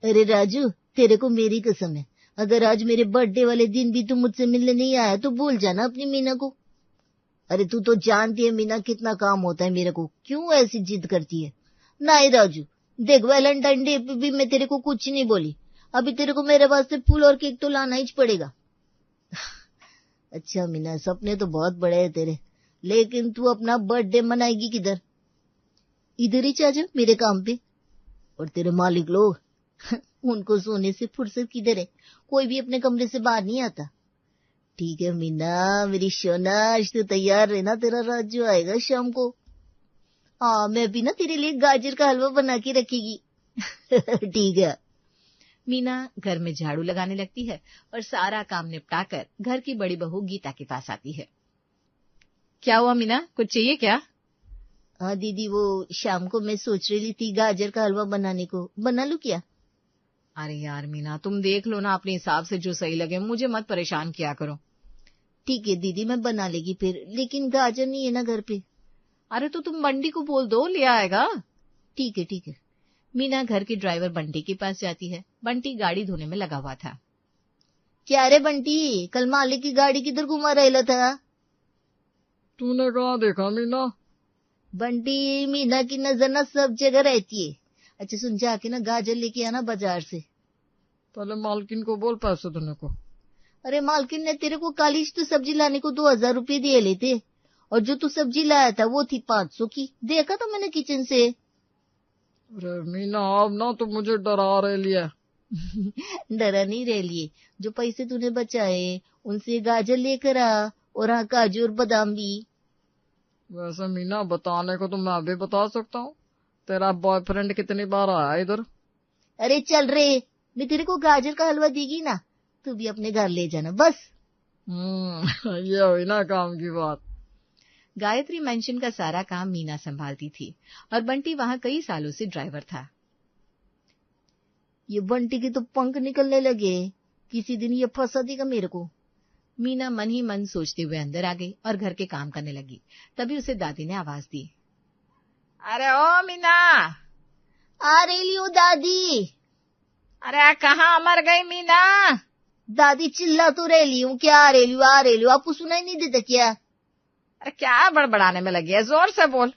अरे राजू, तेरे को मेरी कसम है, अगर आज मेरे बर्थडे वाले दिन भी तू मुझसे मिलने नहीं आया तो भूल जाना अपनी मीना को। अरे तू तो जानती है मीना कितना काम होता है मेरे को, क्यों ऐसी जिद करती है। नहीं राजू, देख वैलेंटाइन डे पे भी मैं तेरे को कुछ नहीं बोली, अभी तेरे को मेरे वास्ते फूल और केक तो लाना ही पड़ेगा। अच्छा मीना, सपने तो बहुत बड़े हैं तेरे, लेकिन तू अपना बर्थडे मनाएगी किधर? इधर ही चाचा मेरे काम पे। और तेरे मालिक लोग उनको सोने से फुर्सत किधर है, कोई भी अपने कमरे से बाहर नहीं आता। ठीक है मीना मेरी सोना, आज तो तैयार रहना, तेरा राजू आएगा शाम को। हाँ, मैं भी ना तेरे लिए गाजर का हलवा बना के रखेगी। ठीक है। मीना घर में झाड़ू लगाने लगती है और सारा काम निपटाकर घर की बड़ी बहू गीता के पास आती है। क्या हुआ मीना, कुछ चाहिए क्या? हाँ दीदी, वो शाम को मैं सोच रही थी गाजर का हलवा बनाने को, बना लूं क्या? अरे यार मीना, तुम देख लो ना अपने हिसाब से जो सही लगे, मुझे मत परेशान किया करो। ठीक है दीदी, मैं बना लेगी फिर, लेकिन गाजर नहीं है ना घर पे। अरे तो तुम बंटी को बोल दो, ले आएगा। ठीक है ठीक है। मीना घर की ड्राइवर बंटी के पास जाती है। बंटी गाड़ी धोने में लगा हुआ था। क्या रे बंटी, कल मालिक की गाड़ी किधर घुमा रहा था? तूने कहाँ देखा मीना? बंटी, मीना की नजर ना सब जगह रहती है। अच्छा सुन, जाके ना गाजर लेके आना बाजार से। पहले मालकिन को बोल पैसे देने को। अरे मालकिन ने तेरे को कालीज तो सब्जी लाने को 2000 रुपये दिए लेते, और जो तू सब्जी लाया था वो थी 500 की, देखा तो मैंने किचन से। अरे मीना, अब ना तो मुझे डरा रहे लिया। डरा नहीं रह लिए, जो पैसे तूने बचाए उनसे गाजर लेकर आ, और हाँ काजू और बादाम भी। वैसे मीना, बताने को तो मैं भी बता सकता हूँ, तेरा बॉयफ्रेंड कितनी बार आया इधर। अरे चल रे, मैं तेरे को गाजर का हलवा देगी ना, तू भी अपने घर ले जाना बस। ये हुई ना काम की बात। गायत्री मेंशन का सारा काम मीना संभालती थी और बंटी वहां कई सालों से ड्राइवर था। ये बंटी के तो पंख निकलने लगे, किसी दिन ये फंसा देगा मेरे को। मीना मन ही मन सोचते हुए अंदर आ गई और घर के काम करने लगी। तभी उसे दादी ने आवाज दी। अरे ओ मीना। आ रही लियो दादी। अरे कहाँ मर गई मीना? दादी चिल्ला तो रह ली हूँ, क्या आ रही लियो आ रही लियो, आपको सुनाई नहीं देता क्या? अरे क्या बड़बड़ाने में लगी है, जोर से बोल।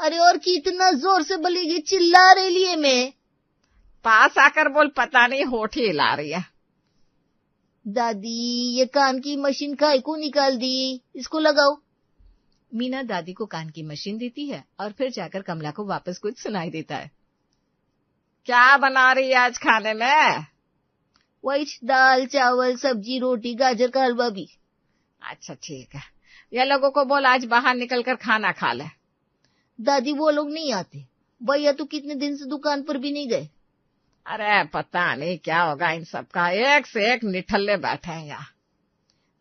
अरे और कितना जोर से बोलेगी, चिल्ला रही है मैं। पास आकर बोल, पता नहीं होठ ही हिला रही है। दादी ये कान की मशीन काय को निकाल दी, इसको लगाओ। मीना दादी को कान की मशीन देती है और फिर जाकर कमला को वापस कुछ सुनाई देता है। क्या बना रही है आज खाने में? वही दाल चावल सब्जी रोटी गाजर का हलवा भी। अच्छा ठीक है, ये लोगों को बोल आज बाहर निकल कर खाना खा ले। दादी वो लोग नहीं आते, भैया तो कितने दिन से दुकान पर भी नहीं गए। अरे पता नहीं क्या होगा इन सबका, एक से एक निठल्ले बैठे हैं यहाँ।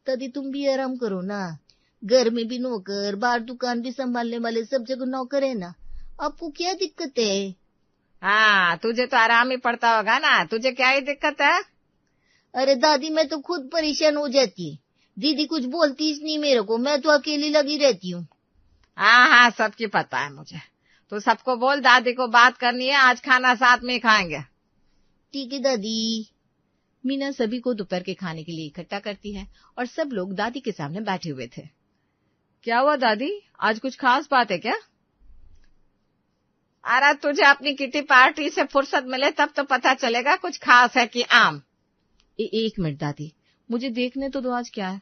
दादी तुम भी आराम करो ना, घर में भी नौकर, बाहर दुकान भी संभालने वाले सब जगह नौकर है ना, आपको क्या दिक्कत है? हाँ, तुझे तो आराम ही पड़ता होगा ना, तुझे क्या ही दिक्कत है? अरे दादी मैं तो खुद परेशान हो जाती, दीदी कुछ बोलती नहीं मेरे को, मैं तो अकेली लगी रहती हूँ। हाँ हाँ, सबकी पता है मुझे। तो सबको बोल दादी को बात करनी है, आज खाना साथ में ही खाएंगे। ठीक है दादी। मीना सभी को दोपहर के खाने के लिए इकट्ठा करती है और सब लोग दादी के सामने बैठे हुए थे। क्या हुआ दादी, आज कुछ खास बात है क्या? अरे तुझे अपनी किटी पार्टी से फुर्सत मिले तब तो पता चलेगा कुछ खास है कि आम। एक मिनट दादी, मुझे देखने तो दो आज क्या है।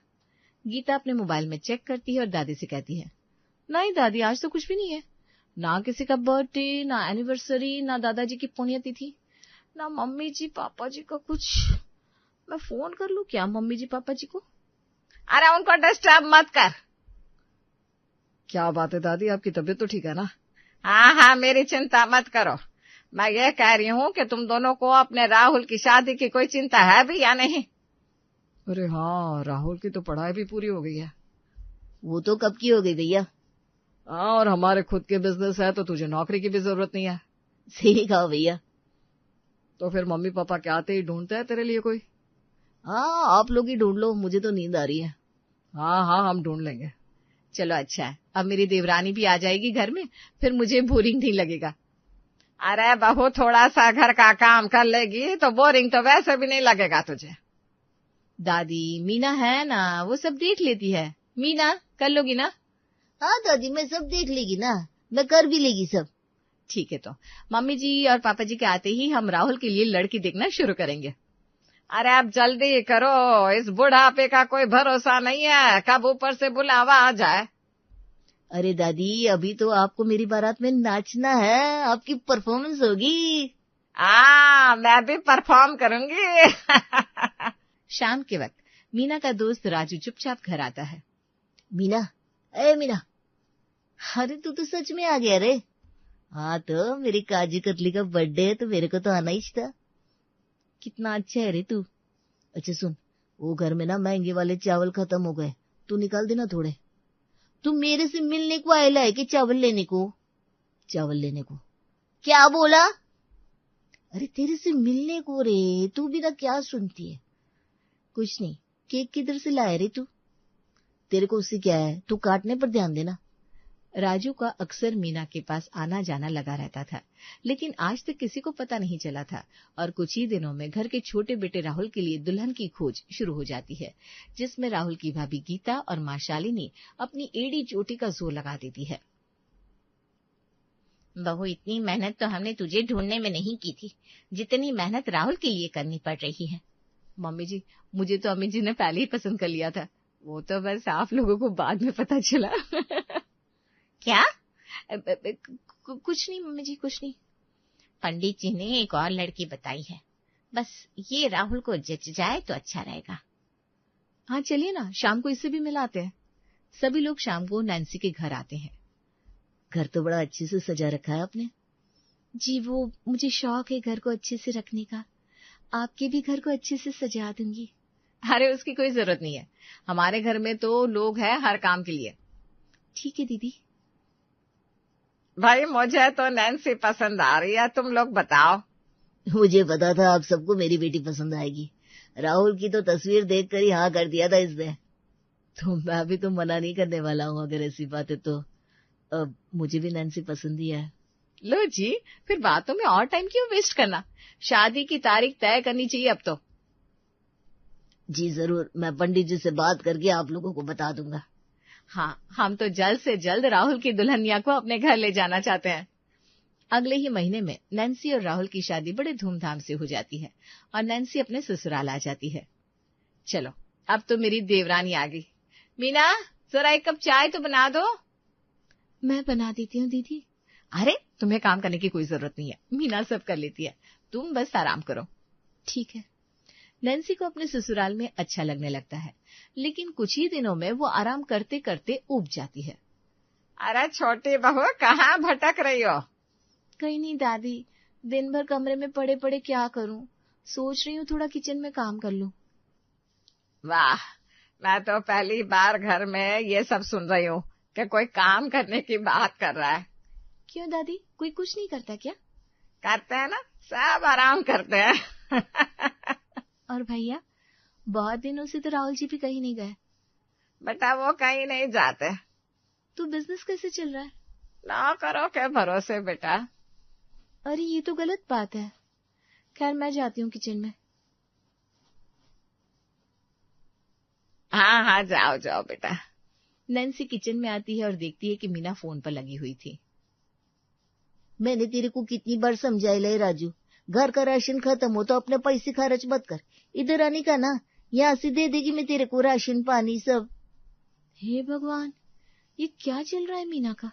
गीता अपने मोबाइल में चेक करती है और दादी से कहती है, नहीं दादी आज तो कुछ भी नहीं है, ना किसी का बर्थडे, ना एनिवर्सरी, ना दादाजी की पुण्यतिथि, ना मम्मी जी पापा जी का कुछ। मैं फोन कर लूं क्या मम्मी जी पापा जी को? अरे उनको डिस्टर्ब मत कर। क्या बात है दादी, आपकी तबीयत तो ठीक है ना? हाँ हाँ, मेरी चिंता मत करो। मैं ये कह रही हूँ कि तुम दोनों को अपने राहुल की शादी की कोई चिंता है भी या नहीं? अरे हाँ, राहुल की तो पढ़ाई भी पूरी हो गई है। वो तो कब की हो गई भैया। हाँ, और हमारे खुद के बिजनेस है तो तुझे नौकरी की भी जरूरत नहीं है। सही कहा भैया। तो फिर मम्मी पापा क्या आते ही ढूंढते हैं तेरे लिए कोई? हाँ आप लोग ही ढूंढ लो, मुझे तो नींद आ रही है। हाँ हाँ, हम ढूंढ लेंगे। चलो अच्छा है, अब मेरी देवरानी भी आ जाएगी घर में, फिर मुझे बोरिंग नहीं लगेगा। अरे बहू, थोड़ा सा घर का काम कर लेगी तो बोरिंग तो वैसे भी नहीं लगेगा तुझे। दादी, मीना है ना, वो सब देख लेती है। मीना, कर लोगी ना? हाँ दादी, मैं सब देख लेगी ना, मैं कर भी लेगी सब। ठीक है, तो मम्मी जी और पापा जी के आते ही हम राहुल के लिए लड़की देखना शुरू करेंगे। अरे अब जल्दी करो, इस बुढ़ापे का कोई भरोसा नहीं है, कब ऊपर से बुलावा आ जाए। अरे दादी, अभी तो आपको मेरी बारात में नाचना है, आपकी परफॉर्मेंस होगी। मैं भी परफॉर्म करूंगी। शाम के वक्त मीना का दोस्त राजू चुपचाप घर आता है। मीना, ए मीना, अरे तू तो सच में आ गया रे। हाँ तो मेरी काजू कतली का बर्थडे है तो मेरे को तो आना ही था। कितना अच्छा है रे तू। अच्छा सुन, वो घर में ना महंगे वाले चावल खत्म हो गए, तू निकाल देना थोड़े। तू मेरे से मिलने को आयला है कि चावल लेने को? चावल लेने को? क्या बोला? अरे तेरे से मिलने को रे, तू भी ना क्या सुनती है। कुछ नहीं, केक किधर से लाया रे तू? तेरे को उससे क्या है, तू काटने पर ध्यान देना। राजू का अक्सर मीना के पास आना जाना लगा रहता था, लेकिन आज तक किसी को पता नहीं चला था। और कुछ ही दिनों में घर के छोटे बेटे राहुल के लिए दुल्हन की खोज शुरू हो जाती है, जिसमें राहुल की भाभी गीता और मां शालिनी अपनी एड़ी चोटी का जोर लगा देती है। बहू, इतनी मेहनत तो हमने तुझे ढूंढने में नहीं की थी जितनी मेहनत राहुल के लिए करनी पड़ रही है। मम्मी जी, मुझे तो अम्मी जी ने पहले ही पसंद कर लिया था, वो तो बस आप लोगों को बाद में पता चला। क्या? कुछ नहीं मम्मी जी, कुछ नहीं। पंडित जी ने एक और लड़की बताई है, बस ये राहुल को जच जाए तो अच्छा रहेगा। हाँ चलिए ना, शाम को इससे भी मिलाते हैं। सभी लोग शाम को नैन्सी के घर आते हैं। घर तो बड़ा अच्छे से सजा रखा है आपने। जी, वो मुझे शौक है घर को अच्छे से रखने का। आपके भी घर को अच्छे से सजा दूंगी। अरे उसकी कोई जरूरत नहीं है, हमारे घर में तो लोग हैं हर काम के लिए। ठीक है दीदी। भाई, मुझे तो नैन्सी पसंद आ रही है, तुम लोग बताओ। मुझे पता था आप सबको मेरी बेटी पसंद आएगी। राहुल की तो तस्वीर देखकर ही हाँ कर दिया था इसने। तो मैं भी तो मना नहीं करने वाला हूँ, अगर ऐसी बात है तो। अब मुझे भी नैन्सी पसंद ही है। लो जी, फिर बातों में और टाइम क्यों वेस्ट करना, शादी की तारीख तय करनी चाहिए अब तो। जी जरूर, मैं पंडित जी से बात करके आप लोगों को बता दूंगा। हाँ, हम तो जल्द से जल्द राहुल की दुल्हनिया को अपने घर ले जाना चाहते हैं। अगले ही महीने में नैन्सी और राहुल की शादी बड़े धूमधाम से हो जाती है और नैन्सी अपने ससुराल आ जाती है। चलो, अब तो मेरी देवरानी आ गई। मीना, जरा एक कप चाय तो बना दो। मैं बना देती हूँ दीदी। अरे, तुम्हें काम करने की कोई जरूरत नहीं है, मीना सब कर लेती है, तुम बस आराम करो। ठीक है। नैन्सी को अपने ससुराल में अच्छा लगने लगता है, लेकिन कुछ ही दिनों में वो आराम करते करते ऊब जाती है। अरे छोटी बहू, कहाँ भटक रही हो? कहीं नहीं दादी, दिन भर कमरे में पड़े पड़े क्या करूं, सोच रही हूँ थोड़ा किचन में काम कर लूं। वाह, मैं तो पहली बार घर में ये सब सुन रही हूँ कि कोई काम करने की बात कर रहा है। क्यों दादी, कोई कुछ नहीं करता क्या? करते हैं ना, सब आराम करते हैं। और भैया, बहुत दिनों से तो राहुल जी भी कहीं नहीं गए। बेटा, वो कहीं नहीं जाते। तो बिजनेस कैसे चल रहा है? ना करो के भरोसे बेटा। अरे ये तो गलत बात है। खैर, मैं जाती हूँ किचन में। हाँ हाँ, जाओ जाओ बेटा। नैन्सी किचन में आती है और देखती है कि मीना फोन पर लगी हुई थी। मैंने तेरे को कितनी बार समझाया राजू, घर का राशन खत्म हो तो अपने पैसे खर्च मत कर, इधर आने का ना, यहाँ से दे देगी मैं तेरे को राशन पानी सब। हे भगवान, ये क्या चल रहा है मीना का?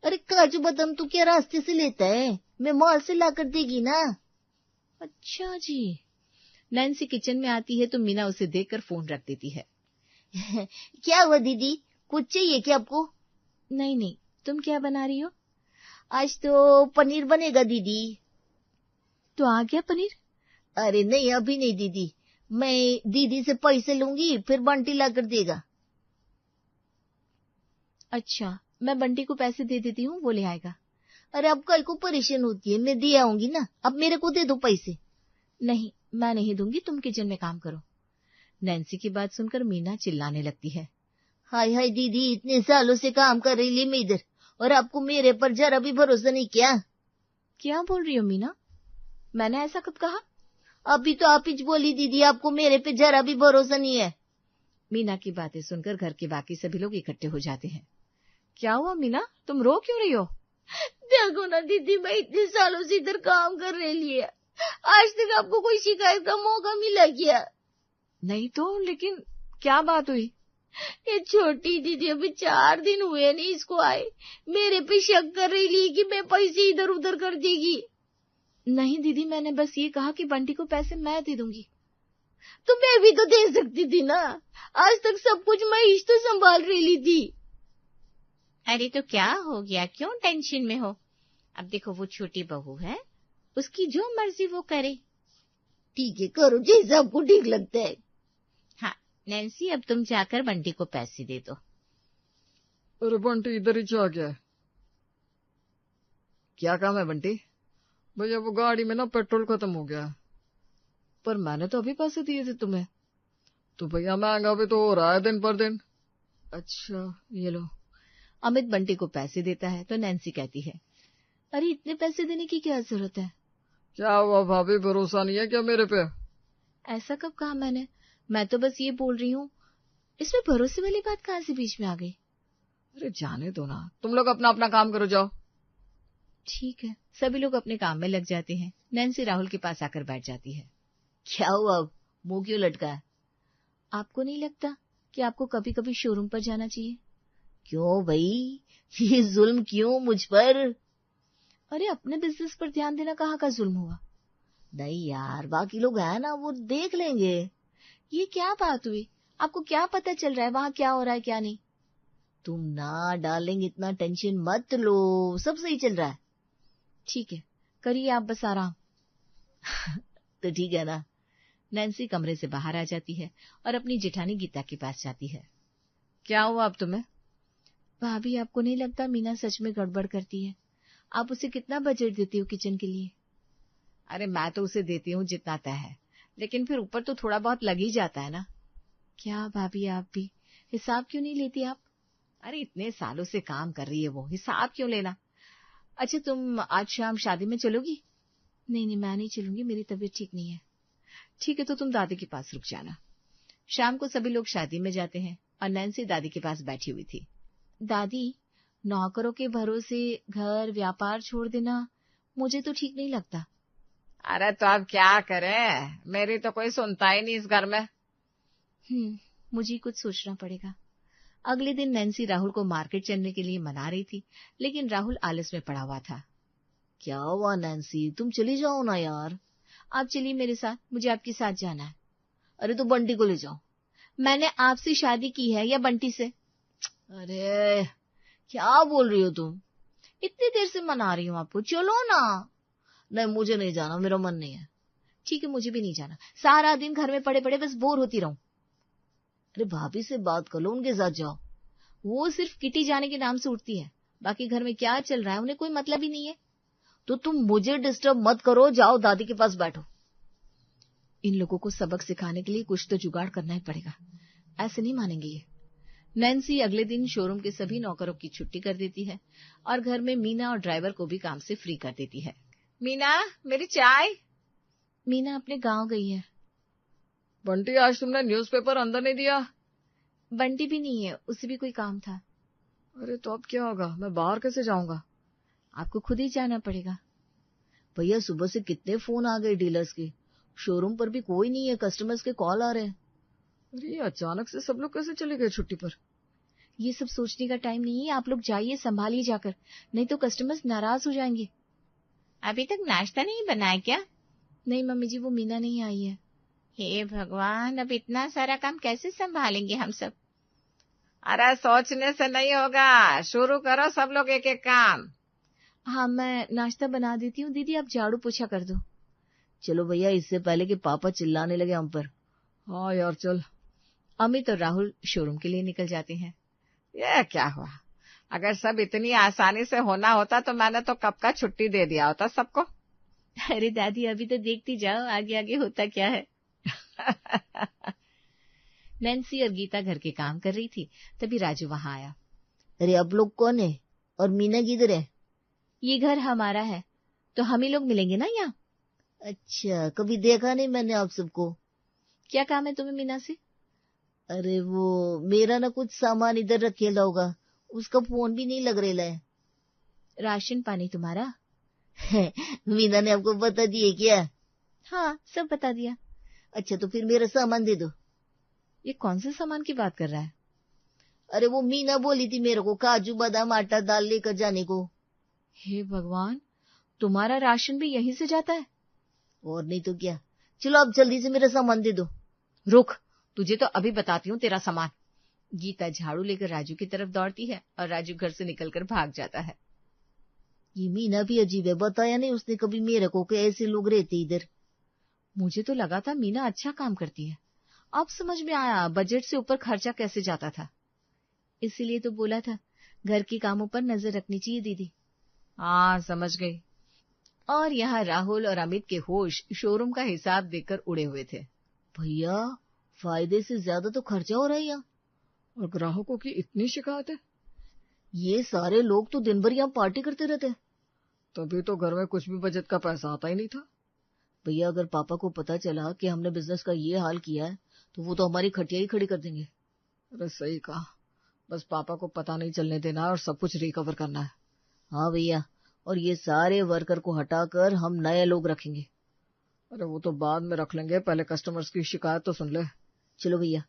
अरे काजू बादाम तू क्या रास्ते से लेता है, मैं मॉल से लाकर देगी ना। अच्छा जी। नैन्सी किचन में आती है तो मीना उसे देखकर फोन रख देती है। क्या हुआ दीदी, कुछ चाहिए क्या आपको? नहीं नहीं, तुम क्या बना रही हो? आज तो पनीर बनेगा दीदी। तो आ गया पनीर? अरे नहीं, अभी नहीं दीदी, मैं दीदी से पैसे लूंगी, फिर बंटी लाकर देगा। अच्छा, मैं बंटी को पैसे दे देती हूँ, वो ले आएगा। अरे अब कल को परेशान होती है, मैं दे आऊंगी ना, अब मेरे को दे दो पैसे। नहीं, मैं नहीं दूंगी, तुम किचन में काम करो। नैन्सी की बात सुनकर मीना चिल्लाने लगती है। हाय हाय दीदी, इतने सालों से काम कर रही मैं इधर, और आपको मेरे पर जरा भी भरोसा नहीं क्या? क्या बोल रही हो मीना? मैंने ऐसा कब कहा? अभी तो आप ही बोली दीदी, आपको मेरे पे जरा भी भरोसा नहीं है। मीना की बातें सुनकर घर के बाकी सभी लोग इकट्ठे हो जाते हैं। क्या हुआ मीना, तुम रो क्यों रही हो? देखो ना दीदी, मैं इतने सालों से इधर काम कर रही है, आज तक आपको कोई शिकायत का मौका मिला क्या? नहीं तो, लेकिन क्या बात हुई? ये छोटी दीदी अभी 4 दिन हुए नहीं इसको आए, मेरे पे शक कर रही है कि मैं पैसे इधर उधर कर देगी। नहीं दीदी, मैंने बस ये कहा कि बंटी को पैसे मैं दे दूंगी। तो मैं भी तो दे सकती थी ना, आज तक सब कुछ मैं ही तो संभाल रही थी। अरे तो क्या हो गया, क्यों टेंशन में हो? अब देखो वो छोटी बहू है, उसकी जो मर्जी वो करे। ठीक है, करो जैसा आपको ठीक लगता है। हाँ नैन्सी, अब तुम जाकर बंटी को पैसे दे दो। अरे बंटी इधर ही आ गया। क्या काम है बंटी? भैया वो गाड़ी में ना पेट्रोल खत्म हो गया। पर मैंने तो अभी पैसे दिए थे तुम्हें। तो भैया महंगा भी तो हो रहा है दिन पर दिन। अच्छा ये लो। अमित बंटी को पैसे देता है तो नैन्सी कहती है, अरे इतने पैसे देने की क्या जरूरत है? क्या हुआ भाभी, भरोसा नहीं है क्या मेरे पे? ऐसा कब कहा मैंने? मैं तो बस ये बोल रही हूँ, इसमें भरोसे वाली बात कहाँ से बीच में आ गई? अरे जाने दो ना, तुम लोग अपना अपना काम करो, जाओ। ठीक है। सभी लोग अपने काम में लग जाते हैं। नैन्सी राहुल के पास आकर बैठ जाती है। क्या हुआ, मुंह क्यों लटका है? आपको नहीं लगता कि आपको कभी कभी शोरूम पर जाना चाहिए? क्यों भाई, ये जुल्म क्यों मुझ पर? अरे अपने बिजनेस पर ध्यान देना कहाँ का जुल्म हुआ? नहीं यार, बाकी लोग हैं ना, वो देख लेंगे। ये क्या बात हुई? आपको क्या पता चल रहा है वहाँ क्या हो रहा है क्या नहीं? तुम ना डार्लिंग इतना टेंशन मत लो, सब सही चल रहा है। ठीक है, करिए आप बस आराम। तो ठीक है ना। नैन्सी कमरे से बाहर आ जाती है और अपनी जेठानी गीता के पास जाती है। क्या हुआ अब तुम्हें? भाभी, आपको नहीं लगता मीना सच में गड़बड़ करती है? आप उसे कितना बजट देती हो किचन के लिए? अरे मैं तो उसे देती हूँ जितना तय है, लेकिन फिर ऊपर तो थोड़ा बहुत लग ही जाता है ना। क्या भाभी, आप भी हिसाब क्यों नहीं लेती आप? अरे इतने सालों से काम कर रही है वो, हिसाब क्यों लेना। अच्छा तुम आज शाम शादी में चलोगी? नहीं नहीं, मैं नहीं चलूंगी, मेरी तबीयत ठीक नहीं है। ठीक है, तो तुम दादी के पास रुक जाना। शाम को सभी लोग शादी में जाते हैं और नैन्सी दादी के पास बैठी हुई थी। दादी, नौकरों के भरोसे घर व्यापार छोड़ देना मुझे तो ठीक नहीं लगता। अरे तो अब क्या करें, मेरी तो कोई सुनता ही नहीं इस घर में। मुझे कुछ सोचना पड़ेगा। अगले दिन नैन्सी राहुल को मार्केट चलने के लिए मना रही थी, लेकिन राहुल आलस में पड़ा हुआ था। क्या हुआ नैन्सी, तुम चली जाओ ना यार। आप चलिए मेरे साथ, मुझे आपके साथ जाना है। अरे तो बंटी को ले जाओ। मैंने आपसे शादी की है या बंटी से? अरे क्या बोल रही हो तुम? इतनी देर से मना रही हूँ आपको, चलो ना। नहीं मुझे नहीं जाना, मेरा मन नहीं है। ठीक है, मुझे भी नहीं जाना, सारा दिन घर में पड़े पड़े बस बोर होती रहूं। अरे भाभी से बात कर लो, उनके साथ जाओ। वो सिर्फ किटी जाने के नाम से उठती है, बाकी घर में क्या चल रहा है उन्हें कोई मतलब ही नहीं है। तो तुम मुझे डिस्टर्ब मत करो, जाओ दादी के पास बैठो। इन लोगों को सबक सिखाने के लिए कुछ तो जुगाड़ करना ही पड़ेगा, ऐसे नहीं मानेंगे ये। नैन्सी अगले दिन शोरूम के सभी नौकरों की छुट्टी कर देती है और घर में मीना और ड्राइवर को भी काम से फ्री कर देती है। मीना, मेरी चाय। मीना अपने गांव गई है। बंटी, आज तुमने न्यूज़पेपर अंदर नहीं दिया? बंटी भी नहीं है, उसे भी कोई काम था। अरे तो अब क्या होगा, मैं बाहर कैसे जाऊंगा? आपको खुद ही जाना पड़ेगा। भैया सुबह से कितने फोन आ गए डीलर्स के, शोरूम पर भी कोई नहीं है, कस्टमर्स के कॉल आ रहे हैं। अरे अचानक से सब लोग कैसे चले गए छुट्टी पर? ये सब सोचने का टाइम नहीं है, आप लोग जाइए, संभालिए जाकर, नहीं तो कस्टमर्स नाराज हो जाएंगे। अभी तक नाश्ता नहीं बना है क्या? नहीं मम्मी जी, वो मीना नहीं आई है। हे भगवान, अब इतना सारा काम कैसे संभालेंगे हम सब? अरे सोचने से नहीं होगा, शुरू करो सब लोग एक एक काम। हाँ, मैं नाश्ता बना देती हूँ, दीदी आप झाड़ू पोछा कर दो। चलो भैया, इससे पहले कि पापा चिल्लाने लगे हम पर। हाँ यार चल। अमित और राहुल शोरूम के लिए निकल जाते हैं। ये क्या हुआ, अगर सब इतनी आसानी से होना होता तो मैंने तो कब का छुट्टी दे दिया होता सबको। अरे दादी, अभी तो देखती जाओ आगे आगे होता क्या है। नैन्सी और गीता घर के काम कर रही थी, तभी राजू वहां आया। अरे अब लोग कौन है? और मीना किधर है? ये घर हमारा है तो हम ही लोग मिलेंगे ना यहाँ। अच्छा, कभी देखा नहीं मैंने आप सबको। क्या काम है तुम्हें मीना से? अरे वो मेरा ना कुछ सामान इधर रखेला होगा, उसका फोन भी नहीं लग रहा है। राशन पानी तुम्हारा? मीना ने आपको बता दिए क्या? हाँ, सब बता दिया। अच्छा तो फिर मेरा सामान दे दो। ये कौन से सामान की बात कर रहा है? अरे वो मीना बोली थी मेरे को काजू बादाम आटा दाल लेकर जाने को। हे भगवान, तुम्हारा राशन भी यहीं से जाता है? और नहीं तो क्या। चलो आप जल्दी से मेरा सामान दे दो। रुक, तुझे तो अभी बताती हूँ तेरा सामान। गीता झाड़ू लेकर राजू की तरफ दौड़ती है और राजू घर से निकलकर भाग जाता है। ये मीना भी अजीब है, बताया नहीं उसने कभी मेरे को कि ऐसे लोग रहते इधर। मुझे तो लगा था मीना अच्छा काम करती है, अब समझ में आया बजट से ऊपर खर्चा कैसे जाता था। इसीलिए तो बोला था घर के कामों पर नजर रखनी चाहिए दीदी। हाँ, समझ गई। और यहाँ राहुल और अमित के होश शोरूम का हिसाब देखकर उड़े हुए थे। भैया फायदे से ज्यादा तो खर्चा हो रहा है यहाँ। और ग्राहकों की इतनी शिकायत है। ये सारे लोग तो दिन भर यहाँ पार्टी करते रहते हैं। तभी तो घर में कुछ भी बचत का पैसा आता ही नहीं था। भैया अगर पापा को पता चला कि हमने बिजनेस का ये हाल किया है तो वो तो हमारी खटिया ही खड़ी कर देंगे। अरे सही कहा, बस पापा को पता नहीं चलने देना है और सब कुछ रिकवर करना है। हाँ भैया, और ये सारे वर्कर को हटाकर हम नए लोग रखेंगे। अरे वो तो बाद में रख लेंगे, पहले कस्टमर्स की शिकायत तो सुन ले। चलो भैया।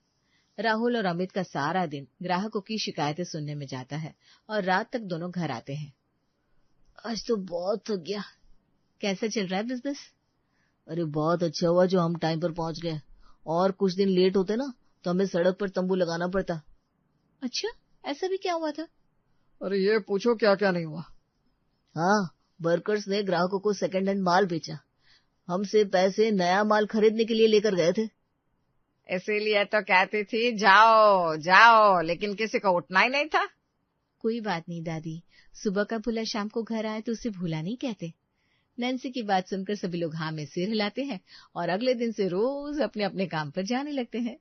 राहुल और अमित का सारा दिन ग्राहकों की शिकायतें सुनने में जाता है और रात तक दोनों घर आते हैं। आज तो बहुत थक गया। कैसा चल रहा है बिजनेस? अरे बहुत अच्छा हुआ जो हम टाइम पर पहुंच गए, और कुछ दिन लेट होते ना तो हमें सड़क पर तंबू लगाना पड़ता। अच्छा, ऐसा भी क्या हुआ था? अरे ये पूछो क्या क्या नहीं हुआ। हाँ, वर्कर्स ने ग्राहकों को सेकंड हैंड माल बेचा, हमसे पैसे नया माल खरीदने के लिए लेकर गए थे। इसीलिए तो कहती थी जाओ जाओ, लेकिन किसी को उठना ही नहीं था। कोई बात नहीं दादी, सुबह का भूला शाम को घर आए तो उसे भूला नहीं कहते। नैन्सी की बात सुनकर सभी लोग हाँ में सिर हिलाते हैं और अगले दिन से रोज अपने अपने काम पर जाने लगते हैं।